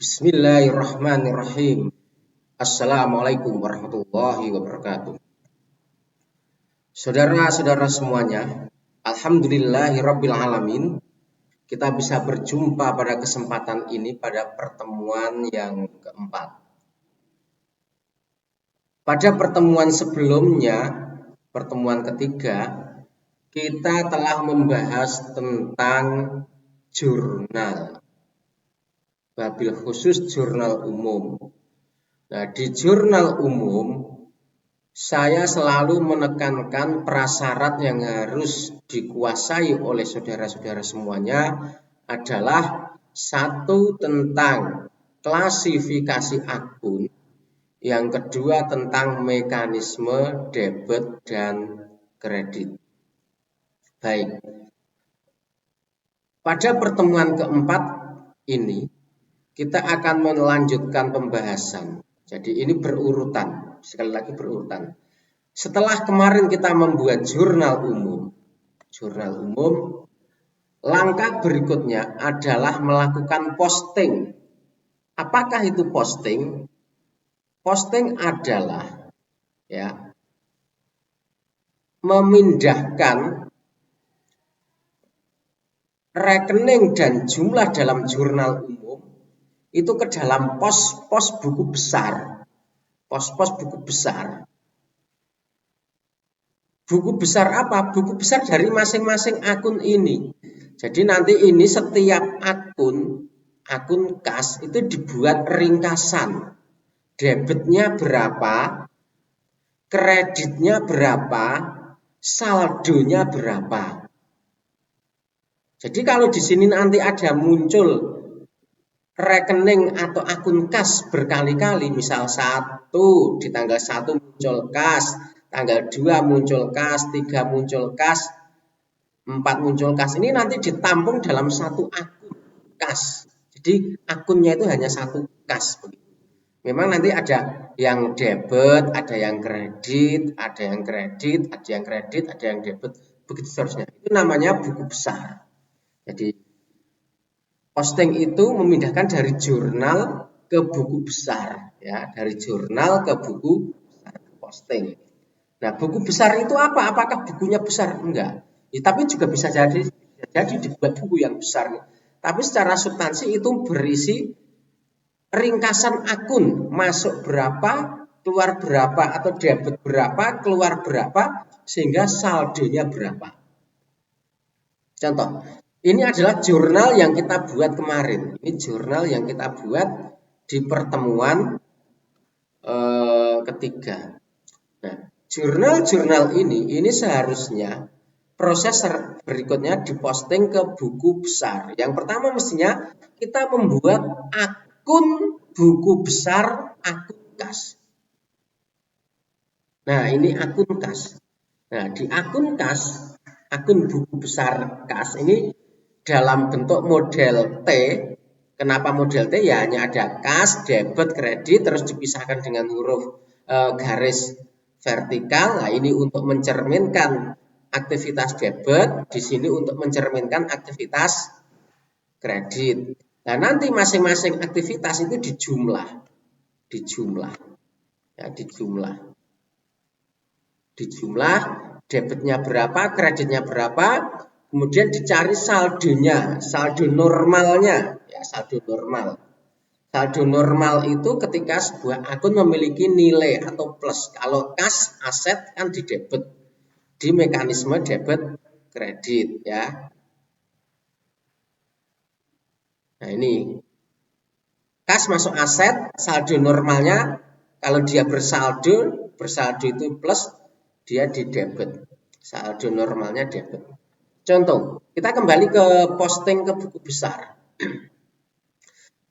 Bismillahirrahmanirrahim. Assalamualaikum warahmatullahi wabarakatuh. Saudara-saudara semuanya, alhamdulillahirabbil alamin. Kita bisa berjumpa pada kesempatan ini pada pertemuan yang keempat. Pada pertemuan sebelumnya, pertemuan ketiga, kita telah membahas tentang jurnal. Wabil khusus jurnal umum. Nah, di jurnal umum saya selalu menekankan prasyarat yang harus dikuasai oleh saudara-saudara semuanya adalah satu tentang klasifikasi akun, yang kedua tentang mekanisme debit dan kredit. Baik, pada pertemuan keempat ini kita akan melanjutkan pembahasan. Jadi ini berurutan, sekali lagi berurutan. Setelah kemarin kita membuat jurnal umum, langkah berikutnya adalah melakukan posting. Apakah itu posting? Posting adalah memindahkan rekening dan jumlah dalam jurnal umum itu ke dalam pos-pos buku besar. Pos-pos buku besar. Buku besar apa? Buku besar dari masing-masing akun ini. Jadi nanti ini setiap akun kas itu dibuat ringkasan. Debitnya berapa, kreditnya berapa, saldonya berapa. Jadi kalau di sini nanti ada muncul rekening atau akun kas berkali-kali, misal 1 di tanggal 1 muncul kas, tanggal 2 muncul kas, 3 muncul kas, 4 muncul kas, ini nanti ditampung dalam satu akun kas. Jadi akunnya itu hanya satu kas. Memang nanti ada yang debit, ada yang kredit, ada yang kredit, ada yang kredit, ada yang debit, begitu seterusnya. Itu namanya buku besar. Jadi posting itu memindahkan dari jurnal ke buku besar, dari jurnal ke buku besar, posting. Nah, buku besar itu apa? Apakah bukunya besar? Enggak. Tapi juga bisa jadi dibuat buku yang besar. Tapi secara substansi itu berisi ringkasan akun, masuk berapa, keluar berapa, atau debit berapa, keluar berapa, sehingga saldonya berapa. Contoh, ini adalah jurnal yang kita buat kemarin. Ini jurnal yang kita buat di pertemuan ketiga. Nah, jurnal-jurnal ini seharusnya proses berikutnya diposting ke buku besar. Yang pertama mestinya kita membuat akun buku besar, akun kas. Nah, ini akun kas. Nah, di akun kas, akun buku besar kas ini dalam bentuk model T. Kenapa model T? Ya hanya ada kas, debit, kredit, terus dipisahkan dengan huruf garis vertikal. Nah, ini untuk mencerminkan aktivitas debit, di sini untuk mencerminkan aktivitas kredit. Nah, nanti masing-masing aktivitas itu dijumlah. Dijumlah, debitnya berapa, kreditnya berapa, kemudian dicari saldonya, saldo normalnya, saldo normal. Saldo normal itu ketika sebuah akun memiliki nilai atau plus. Kalau kas, aset kan di debit, di mekanisme debit kredit, Nah, ini kas masuk aset, saldo normalnya kalau dia bersaldo itu plus, dia di debit. Saldo normalnya debit. Contoh, kita kembali ke posting ke buku besar.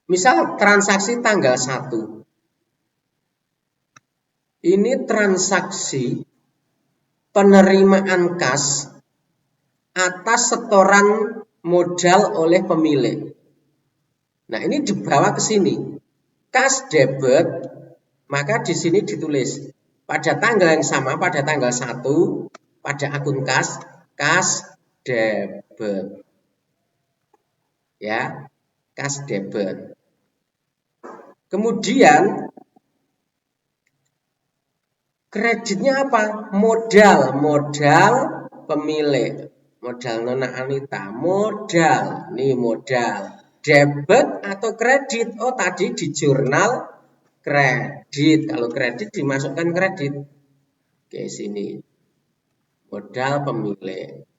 Misal transaksi tanggal 1. Ini transaksi penerimaan kas atas setoran modal oleh pemilik. Nah, ini dibawa ke sini. Kas debit, maka di sini ditulis pada tanggal yang sama, pada tanggal 1, pada akun kas debit. Kas debit. Kemudian kreditnya apa? Modal pemilik. Modal Nona Anita, modal. Nih modal. Debit atau kredit? Oh, tadi di jurnal kredit. Kalau kredit dimasukkan kredit. Oke, sini. Modal pemilik.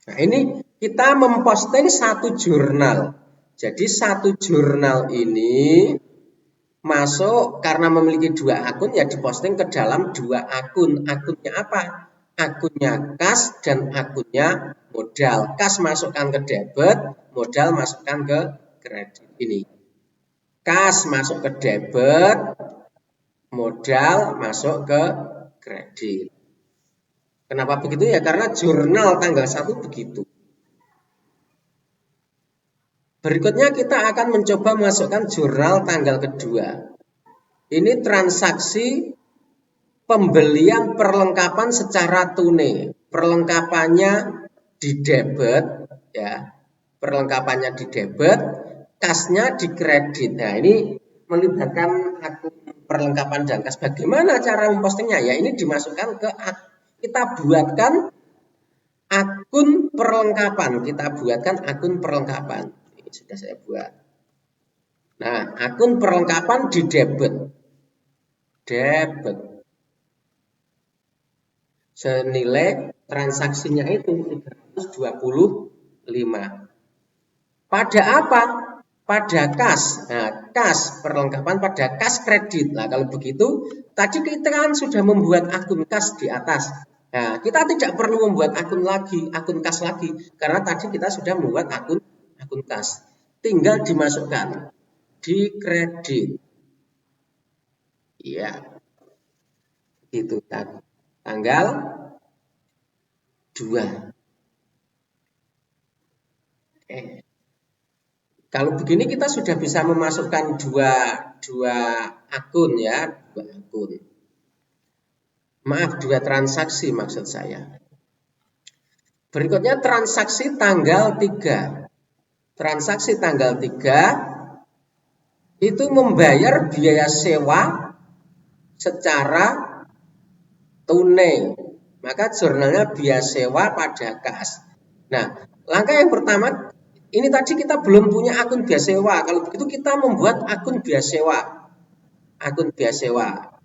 Nah, ini kita memposting satu jurnal. Jadi satu jurnal ini masuk karena memiliki dua akun ya diposting ke dalam dua akun. Akunnya apa? Akunnya kas dan akunnya modal. Kas masukkan ke debit, modal masukkan ke kredit. Ini. Kas masuk ke debit, modal masuk ke kredit. Kenapa begitu ya? Karena jurnal tanggal 1 begitu. Berikutnya kita akan mencoba masukkan jurnal tanggal kedua. Ini transaksi pembelian perlengkapan secara tunai. Perlengkapannya di debit, ya. Perlengkapannya di debit, kasnya di kredit. Nah, ini melibatkan akun perlengkapan dan kas. Bagaimana cara mempostingnya? Ya, ini dimasukkan ke kita buatkan akun perlengkapan. Kita buatkan akun perlengkapan. Ini sudah saya buat. Nah, akun perlengkapan di debit. Debit. Senilai transaksinya itu 325. Pada apa? Pada kas. Nah, kas perlengkapan pada kas kredit. Nah, kalau begitu, tadi kita kan sudah membuat akun kas di atas. Nah, kita tidak perlu membuat akun kas lagi, karena tadi kita sudah membuat akun kas. Tinggal dimasukkan di kredit. Iya. Itu tanggal 2. Kalau begini kita sudah bisa memasukkan dua akun ya, dua akun. Maaf, dua transaksi maksud saya. Berikutnya transaksi tanggal 3. Transaksi tanggal 3 itu membayar biaya sewa secara tunai. Maka jurnalnya biaya sewa pada kas. Nah, langkah yang pertama, ini tadi kita belum punya akun biaya sewa. Kalau begitu kita membuat akun biaya sewa. Akun biaya sewa.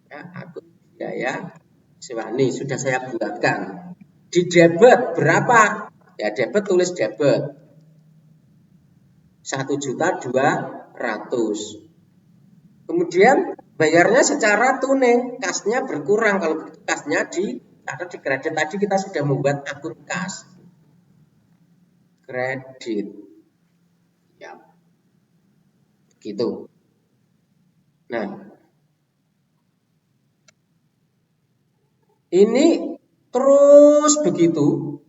Ya, akun biaya sewa. Nih, sudah saya buatkan. Di debit berapa? Ya, debit tulis debit. 1.200.000. Kemudian bayarnya secara tunai. Kasnya berkurang. Kalau begitu kasnya ada di kredit. Tadi kita sudah membuat akun kas. Kredit. Ya. Gitu. Nah, ini terus begitu.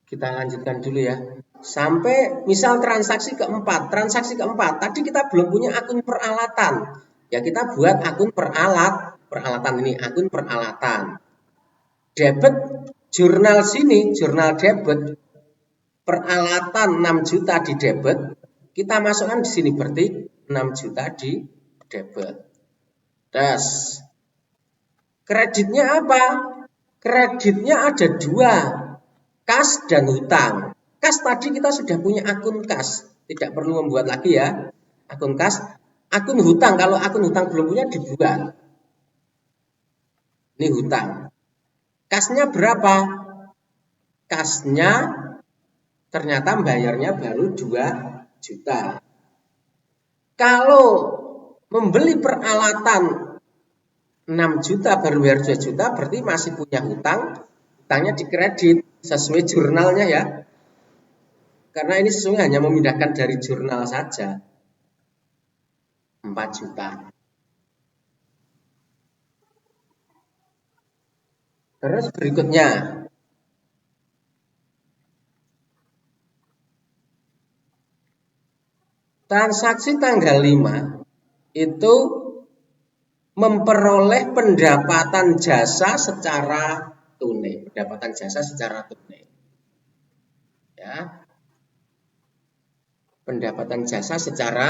Kita lanjutkan dulu ya. Sampai misal transaksi keempat. Transaksi keempat, tadi kita belum punya akun peralatan. Ya kita buat akun peralatan ini, akun peralatan. Debit jurnal sini, jurnal debit. Peralatan 6 juta di debit. Kita masukkan di sini berarti 6 juta di debit. Terus kreditnya apa? Kreditnya ada dua. Kas dan hutang. Kas tadi kita sudah punya akun kas. Tidak perlu membuat lagi ya. Akun kas. Akun hutang. Kalau akun hutang belum punya dibuat. Ini hutang. Kasnya berapa? Kasnya ternyata bayarnya baru 2 juta. Kalau membeli peralatan 6 juta baru bayar 2 juta berarti masih punya hutang. Hutangnya dikredit sesuai jurnalnya ya. Karena ini sesungguhnya hanya memindahkan dari jurnal saja. 4 juta. Terus berikutnya. Transaksi tanggal 5 itu memperoleh pendapatan jasa secara tunai. Pendapatan jasa secara tunai. Ya. Pendapatan jasa secara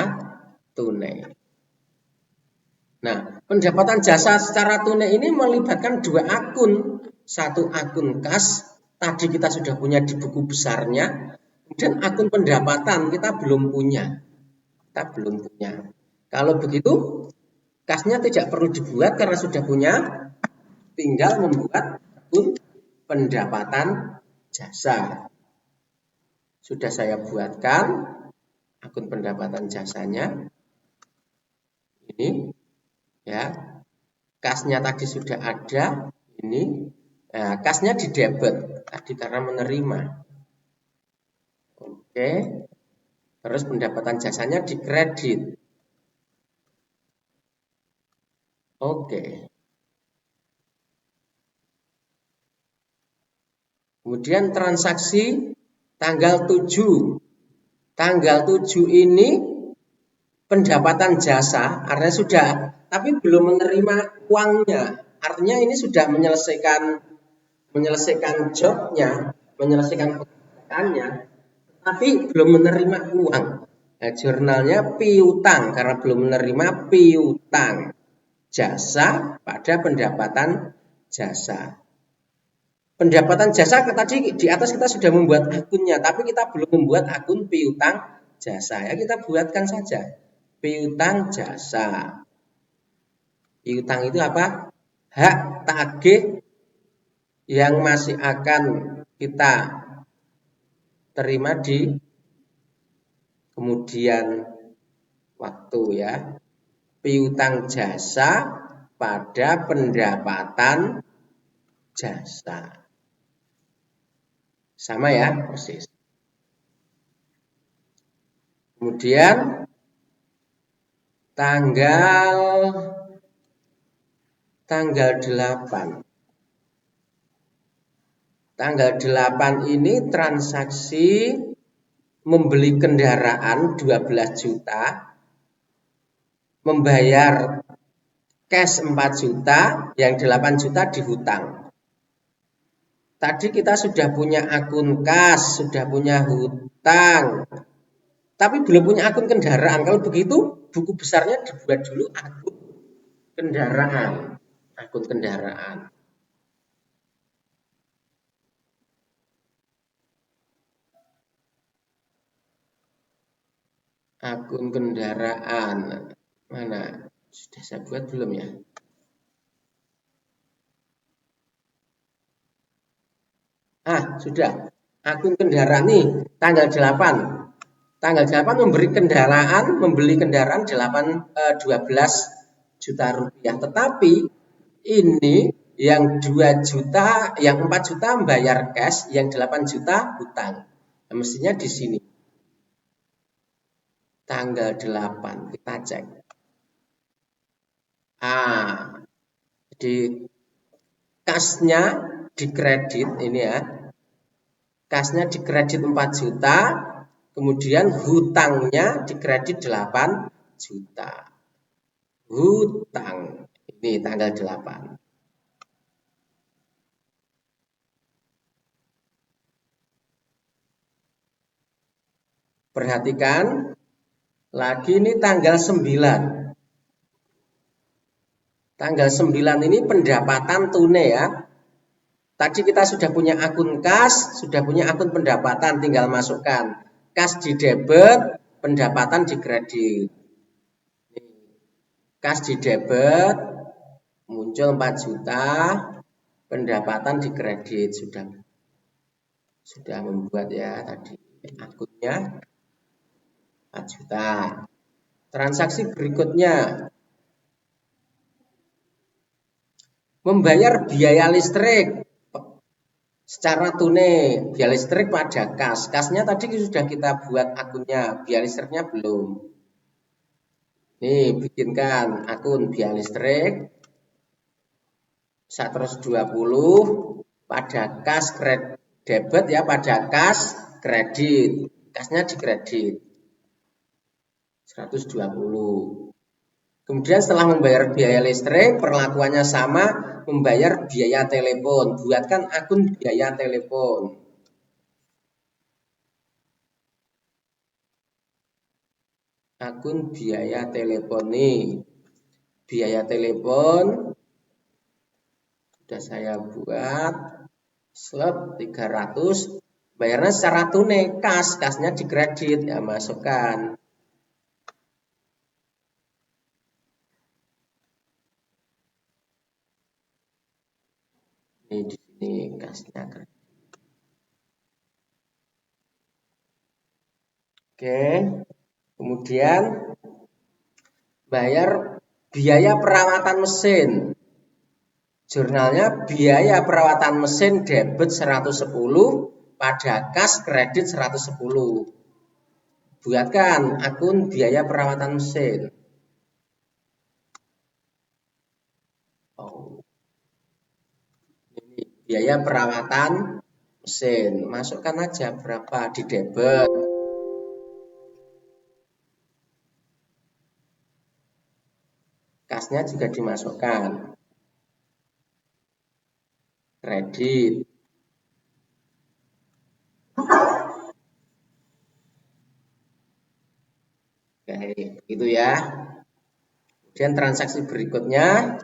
tunai. Nah, pendapatan jasa secara tunai ini melibatkan dua akun. Satu akun kas, tadi kita sudah punya di buku besarnya, dan akun pendapatan kita belum punya. Kita belum punya. Kalau begitu, kasnya tidak perlu dibuat karena sudah punya, tinggal membuat akun pendapatan jasa. Sudah saya buatkan akun pendapatan jasanya. Ini ya, kasnya tadi sudah ada. Ini nah, kasnya di debit tadi karena menerima. Oke. Terus pendapatan jasanya di kredit. Oke. Kemudian transaksi tanggal 7. Tanggal 7 ini pendapatan jasa, artinya sudah, tapi belum menerima uangnya. Artinya ini sudah menyelesaikan jobnya, menyelesaikan pekerjaannya, tapi belum menerima uang. Nah, jurnalnya piutang karena belum menerima piutang jasa pada pendapatan jasa. Pendapatan jasa tadi di atas kita sudah membuat akunnya, tapi kita belum membuat akun piutang jasa. Ya, kita buatkan saja piutang jasa. Piutang itu apa? Hak tagih yang masih akan kita terima di kemudian waktu ya. Piutang jasa pada pendapatan jasa. Sama ya, persis. Kemudian tanggal 8. Tanggal 8 ini transaksi membeli kendaraan 12 juta, membayar cash 4 juta, yang 8 juta dihutang. Tadi kita sudah punya akun kas, sudah punya hutang, tapi belum punya akun kendaraan. Kalau begitu, buku besarnya dibuat dulu akun kendaraan. Akun kendaraan. Akun kendaraan. Mana? Sudah saya buat belum ya? Sudah. Akun kendaraan nih, tanggal 8. Tanggal 8 membeli kendaraan 12 juta rupiah. Tetapi ini yang 2 juta, yang 4 juta membayar cash, yang 8 juta hutang. Nah, mestinya di sini. Tanggal 8 kita cek. Jadi kasnya dikredit ini ya. Kasnya dikredit 4 juta, kemudian hutangnya dikredit 8 juta. Hutang, ini tanggal 8. Perhatikan, lagi ini tanggal 9. Tanggal 9 ini pendapatan tunai ya. Tadi kita sudah punya akun kas, sudah punya akun pendapatan, tinggal masukkan. Kas di debit, pendapatan di kredit. Kas di debit, muncul 4 juta, pendapatan di kredit. Sudah membuat ya tadi akunnya 4 juta. Transaksi berikutnya, membayar biaya listrik secara tunai, biaya listrik pada kas. Kasnya tadi sudah kita buat akunnya, biaya listriknya belum. Nih, bikinkan akun biaya listrik 120 pada kas debit ya, pada kas kredit. Kasnya di kredit 120. Kemudian setelah membayar biaya listrik, perlakuannya sama, membayar biaya telepon. Buatkan akun biaya telepon. Akun biaya telepon nih. Biaya telepon sudah saya buat. Slot 300. Bayarnya secara tunai, kasnya di kredit, ya masukkan. Ini di sini kasnya kredit. Oke. Kemudian bayar biaya perawatan mesin. Jurnalnya biaya perawatan mesin debit 110, pada kas kredit 110. Buatkan akun biaya perawatan mesin. Ini biaya perawatan mesin. Masukkan aja berapa di debit. Kasnya juga dimasukkan. Kredit. Oke, begitu ya. Kemudian transaksi berikutnya.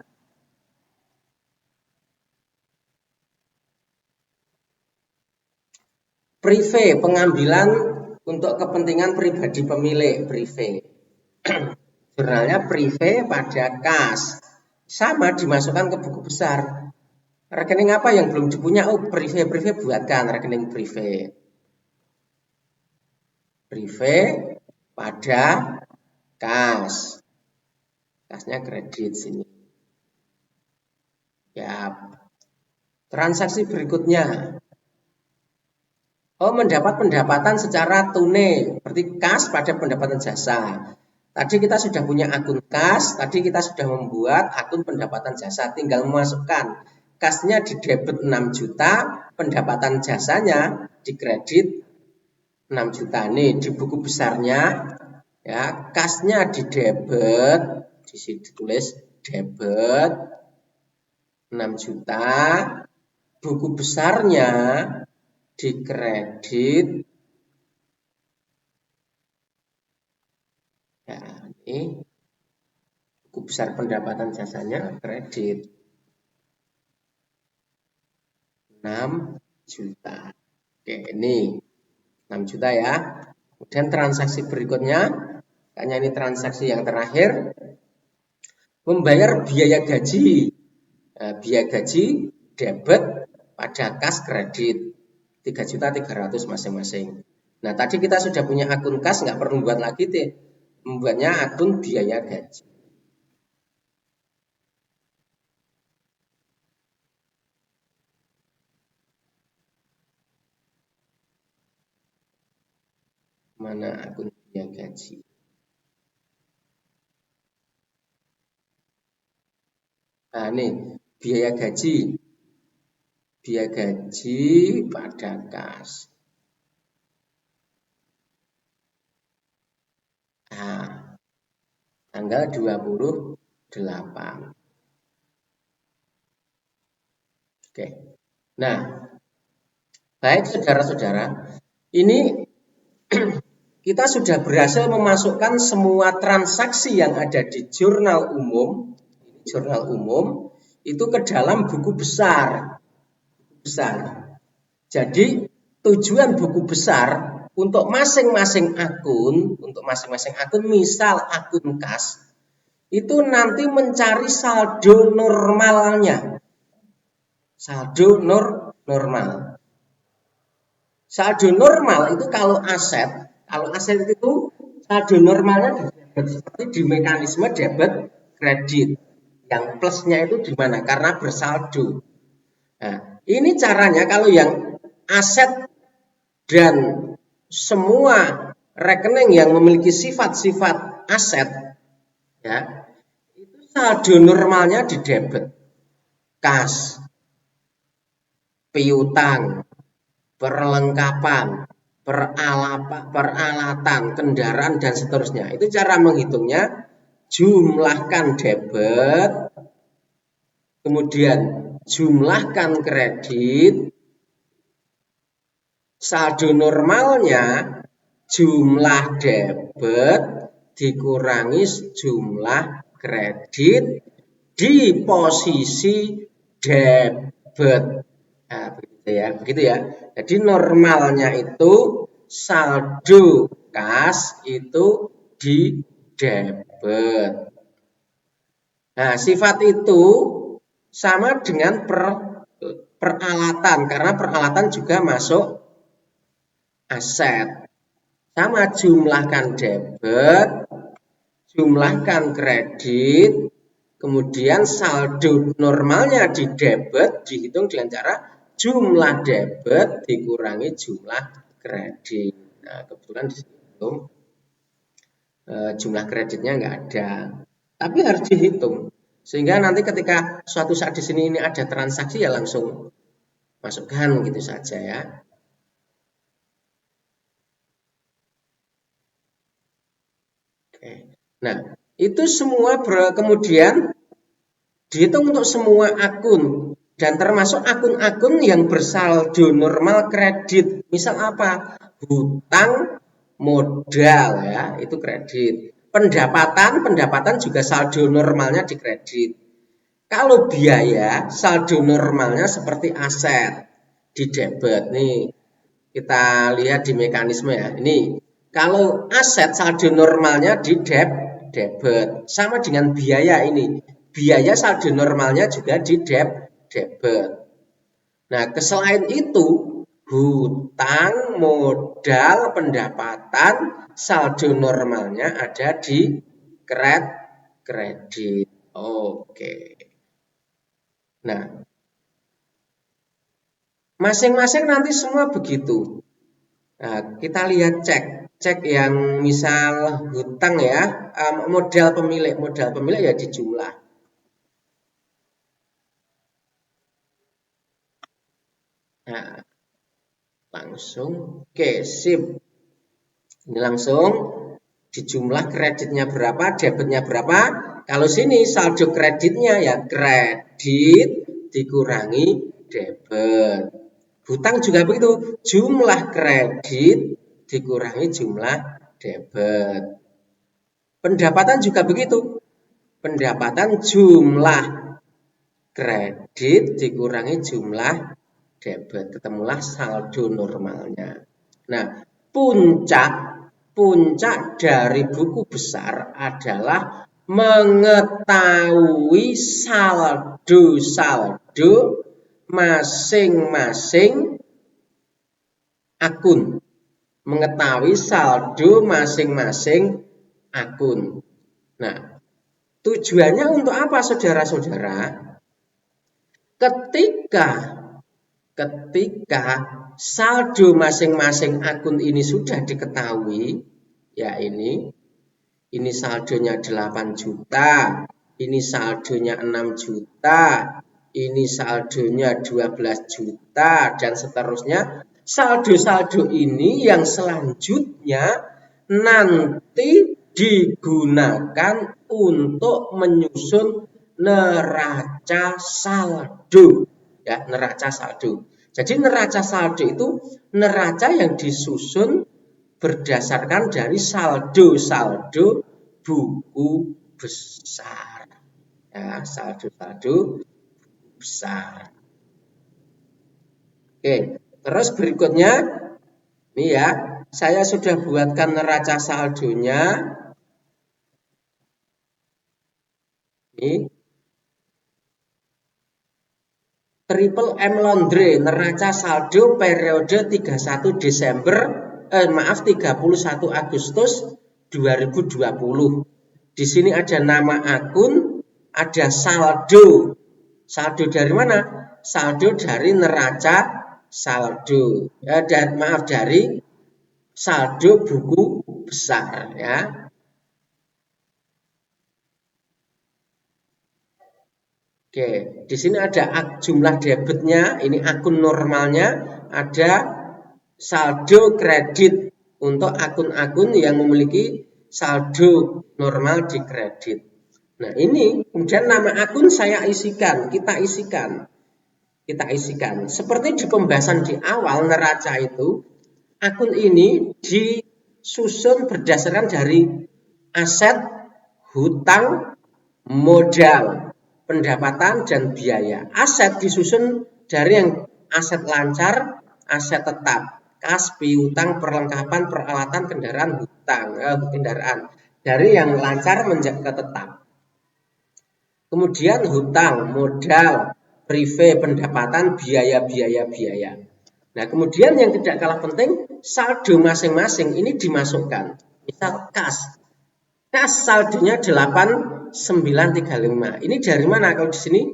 Prive, pengambilan untuk kepentingan pribadi pemilik, prive. Jurnalnya prive pada kas. Sama dimasukkan ke buku besar. Rekening apa yang belum dipunya? Oh, prive buatkan rekening prive. Prive pada kas. Kasnya kredit sini. Ya. Transaksi berikutnya. Oh, mendapat pendapatan secara tunai, berarti kas pada pendapatan jasa. Tadi kita sudah punya akun kas, tadi kita sudah membuat akun pendapatan jasa, tinggal memasukkan kasnya di debit 6 juta, pendapatan jasanya di kredit 6 juta. Nih di buku besarnya ya, kasnya di debit, di sini ditulis debit 6 juta, buku besarnya di kredit. Ya, ini buku besar pendapatan jasanya kredit 6 juta. Oke, ini 6 juta ya. Kemudian transaksi berikutnya, kayaknya ini transaksi yang terakhir, membayar biaya gaji. Biaya gaji debit pada kas kredit 3.300.000 masing-masing. Nah, tadi kita sudah punya akun kas, nggak perlu buat lagi deh. Membuatnya akun biaya gaji. Mana akun biaya gaji? Nah, ini biaya gaji. Biaya gaji pada kas. Nah, tanggal 28. Oke. Nah, baik saudara-saudara, ini kita sudah berhasil memasukkan semua transaksi yang ada di jurnal umum itu ke dalam buku besar. Jadi tujuan buku besar untuk masing-masing akun, misal akun kas, itu nanti mencari saldo normalnya. Saldo normal. Saldo normal itu kalau aset itu saldo normalnya seperti di mekanisme debit kredit. Yang plusnya itu di mana? Karena bersaldo. Nah, ini caranya kalau yang aset dan semua rekening yang memiliki sifat-sifat aset, ya, itu saldo normalnya di debit, kas, piutang, perlengkapan, peralatan, kendaraan dan seterusnya. Itu cara menghitungnya jumlahkan debit, kemudian jumlahkan kredit, saldo normalnya jumlah debit dikurangi jumlah kredit di posisi debit. Nah, begitu ya. Jadi normalnya itu saldo kas itu di debit. Nah, sifat itu sama dengan peralatan, karena peralatan juga masuk aset. Sama, jumlahkan debit, jumlahkan kredit, kemudian saldo normalnya di debit dihitung dengan cara jumlah debit dikurangi jumlah kredit. Nah, kebetulan di sini belum jumlah kreditnya nggak ada, tapi harus dihitung. Sehingga nanti ketika suatu saat di sini ini ada transaksi ya langsung masukkan gitu saja ya. Oke. Nah, itu semua kemudian dihitung untuk semua akun dan termasuk akun-akun yang bersaldo normal kredit. Misal apa? Hutang, modal ya, itu kredit. Pendapatan juga saldo normalnya di kredit. Kalau biaya, saldo normalnya seperti aset di debit. Nih, kita lihat di mekanisme ya. Ini kalau aset saldo normalnya di debit. Sama dengan biaya ini. Biaya saldo normalnya juga di debit. Nah, selain itu, hutang, modal, pendapatan, saldo normalnya ada di kredit. Oke. Nah, masing-masing nanti semua begitu. Nah, kita lihat cek yang misal hutang ya, modal pemilik ya dijumlah. Nah, langsung oke, sip. Ini langsung dijumlah kreditnya berapa, debitnya berapa. Kalau sini saldo kreditnya ya kredit dikurangi debit. Hutang juga begitu, jumlah kredit dikurangi jumlah debit. Pendapatan juga begitu, pendapatan jumlah kredit dikurangi jumlah debit, ketemulah saldo normalnya. Nah, puncak dari buku besar adalah mengetahui saldo masing-masing akun. Mengetahui saldo masing-masing akun. Nah, tujuannya untuk apa saudara-saudara? Ketika saldo masing-masing akun ini sudah diketahui, ya ini saldonya 8 juta, ini saldonya 6 juta, ini saldonya 12 juta, dan seterusnya. Saldo-saldo ini yang selanjutnya nanti digunakan untuk menyusun neraca saldo. Ya, neraca saldo. Jadi neraca saldo itu neraca yang disusun berdasarkan dari saldo-saldo buku besar. Ya, saldo-saldo besar. Oke, terus berikutnya ini ya, saya sudah buatkan neraca saldonya. Ini Triple M Laundry, neraca saldo periode 31 Agustus 2020. Di sini ada nama akun, ada saldo. Saldo dari mana? Saldo dari neraca saldo. Dari saldo buku besar ya. Oke, di sini ada jumlah debitnya, ini akun normalnya, ada saldo kredit untuk akun-akun yang memiliki saldo normal di kredit. Nah, ini kemudian nama akun saya isikan, kita isikan. Seperti di pembahasan di awal neraca itu, akun ini disusun berdasarkan dari aset, hutang, modal, pendapatan, dan biaya. Aset disusun dari yang aset lancar, aset tetap, kas, piutang, perlengkapan, peralatan, kendaraan. Dari yang lancar menjadi ke tetap. Kemudian hutang, modal, prive, pendapatan, biaya. Nah, kemudian yang tidak kalah penting, saldo masing-masing ini dimasukkan. Misal kas saldonya 8935. Ini dari mana? Kalau di sini,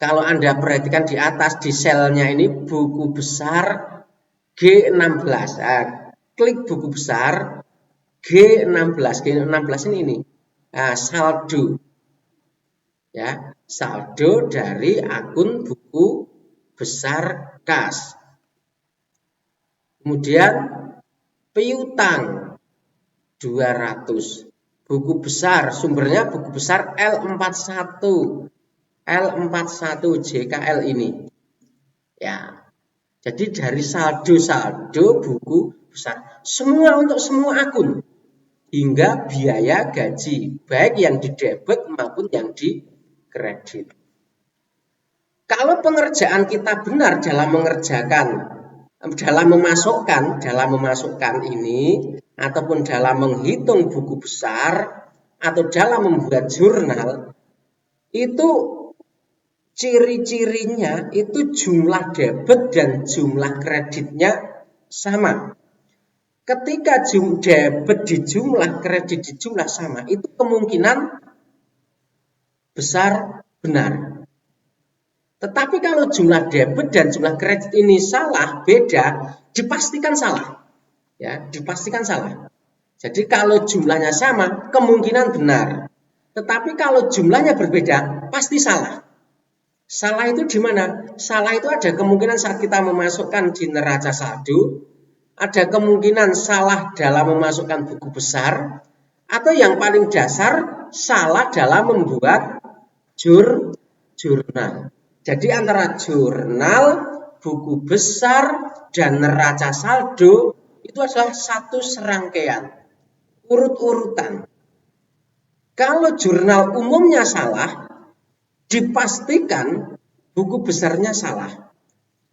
kalau Anda perhatikan di atas di selnya ini buku besar G16. Nah, klik buku besar G16. G16 ini. Nah, saldo. Ya, saldo dari akun buku besar kas. Kemudian piutang 200. Buku besar, sumbernya buku besar L41 JKL ini. Ya. Jadi dari saldo buku besar, semua untuk semua akun hingga biaya gaji, baik yang di debit maupun yang di kredit. Kalau pengerjaan kita benar dalam memasukkan ini, ataupun dalam menghitung buku besar, atau dalam membuat jurnal, itu ciri-cirinya itu jumlah debit dan jumlah kreditnya sama. Ketika debit dijumlah, kredit dijumlah sama, itu kemungkinan besar benar. Tetapi kalau jumlah debit dan jumlah kredit ini salah, beda, dipastikan salah. Ya, dipastikan salah. Jadi kalau jumlahnya sama, kemungkinan benar. Tetapi kalau jumlahnya berbeda, pasti salah. Salah itu di mana? Salah itu ada kemungkinan saat kita memasukkan di neraca saldo, ada kemungkinan salah dalam memasukkan buku besar, atau yang paling dasar, salah dalam membuat jurnal. Jadi antara jurnal, buku besar, dan neraca saldo itu adalah satu serangkaian, urut-urutan. Kalau jurnal umumnya salah, dipastikan buku besarnya salah.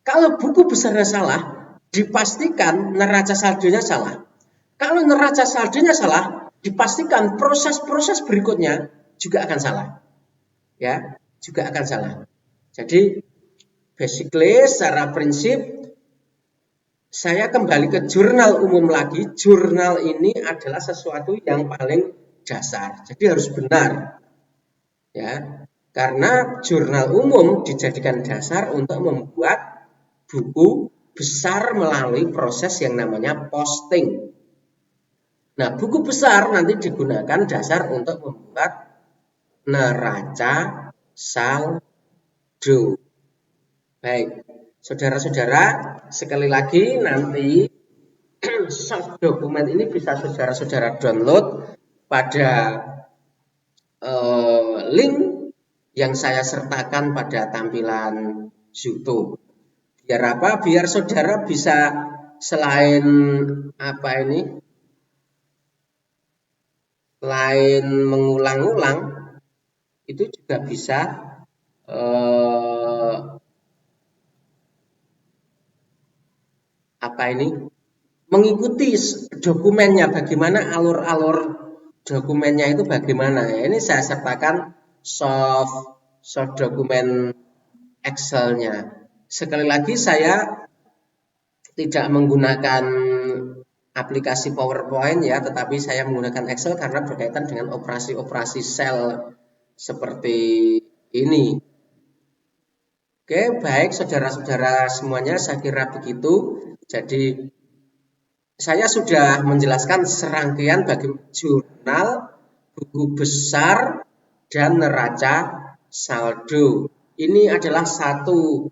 Kalau buku besarnya salah, dipastikan neraca saldonya salah. Kalau neraca saldonya salah, dipastikan proses-proses berikutnya juga akan salah. Ya, juga akan salah. Jadi basically secara prinsip saya kembali ke jurnal umum lagi. Jurnal ini adalah sesuatu yang paling dasar. Jadi harus benar. Ya, karena jurnal umum dijadikan dasar untuk membuat buku besar melalui proses yang namanya posting. Nah, buku besar nanti digunakan dasar untuk membuat neraca saldo. Baik, saudara-saudara, sekali lagi nanti soft dokumen ini bisa saudara-saudara download pada link yang saya sertakan pada tampilan YouTube. Biar apa? Biar saudara bisa selain selain mengulang-ulang, itu juga bisa mengikuti dokumennya, bagaimana alur-alur dokumennya itu bagaimana. Ya, ini saya sertakan soft dokumen Excel-nya. Sekali lagi saya tidak menggunakan aplikasi PowerPoint ya, tetapi saya menggunakan Excel karena berkaitan dengan operasi-operasi sel seperti ini. Oke, baik saudara-saudara semuanya, saya kira begitu. Jadi saya sudah menjelaskan serangkaian bagi jurnal, buku besar, dan neraca saldo. Ini adalah satu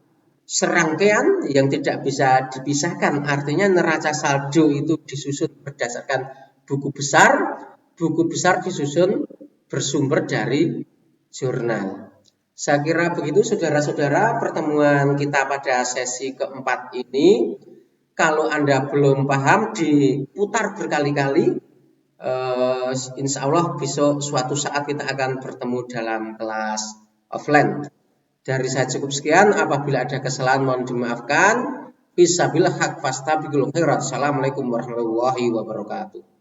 serangkaian yang tidak bisa dipisahkan. Artinya neraca saldo itu disusun berdasarkan buku besar disusun bersumber dari jurnal. Saya kira begitu saudara-saudara pertemuan kita pada sesi keempat ini. Kalau Anda belum paham diputar berkali-kali. Insya Allah besok suatu saat kita akan bertemu dalam kelas offline. Dari saya cukup sekian. Apabila ada kesalahan mohon dimaafkan. Bisabil haq fastabiqul khairat. Assalamualaikum warahmatullahi wabarakatuh.